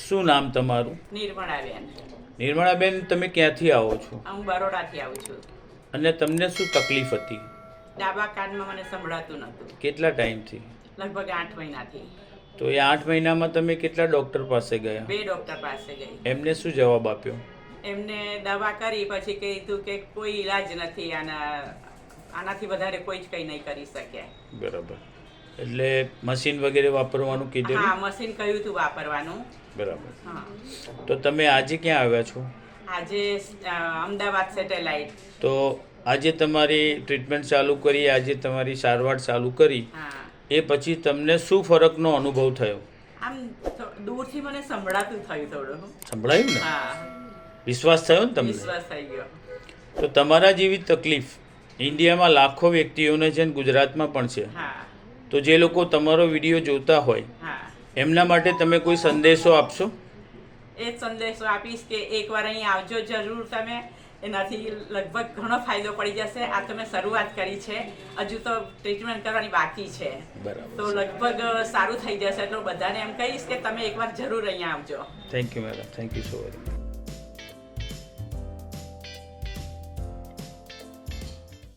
શું નામ તમારું? નિર્મળાબેન. નિર્મળાબેન, તમે ક્યાંથી આવો છો હું બરોડાથી આવું છું. અને તમને શું તકલીફ હતી? ડાબા કાનમાં મને સંભળાતું નહોતું, કેટલા ટાઈમથી? લગભગ 8 મહિનાથી. તો એ 8 મહિનામાં તમે કેટલા ડૉક્ટર પાસે ગયા? 2 ડૉક્ટર પાસે ગઈ. એમને શું જવાબ આપ્યો? એમને દવા કરી, પછી કીધું કે કોઈ ઈલાજ નથી આનાથી વધારે કોઈ જ કંઈ નહીં કરી શકે. બરાબર. એટલે મશીન વગેરે વાપરવાનું કીધું? હા, મશીન કહ્યું હતું વાપરવાનું. બરાબર. હા. તો તમે આજે ક્યાં આવ્યા છો? આજે અમદાવાદ સેટેલાઇટ. તો આજે તમારી ટ્રીટમેન્ટ ચાલુ કરી, આજે તમારી સારવાર ચાલુ કરી, હા. એ પછી તમને શું ફરકનો અનુભવ થયો? આમ દૂરથી મને સંભળાતું થયું થોડું. સંભળાયું ને? હા, વિશ્વાસ થયો ને તમને? વિશ્વાસ થઈ ગયો. તો તમારા જેવી તકલીફ ઇન્ડિયામાં લાખો વ્યક્તિઓને છે ને ગુજરાતમાં પણ છે. હા. તો જે લોકો તમારો વિડીયો જોતા હોય હા, એમના માટે તમે કોઈ સંદેશો આપશો? એ જ સંદેશો આપીશ કે એકવાર અહીં આવજો જરૂર તમે. એનાથી લગભગ ઘણો ફાયદો પડી જશે. આ તમે શરૂઆત કરી છે, હજુ તો ટ્રીટમેન્ટ કરવાની બાકી છે. બરાબર. તો લગભગ સારું થઈ જશે. એટલે બધાને એમ કહીશ કે તમે એકવાર જરૂર અહીંયા આવજો. Thank you madam, thank you so much.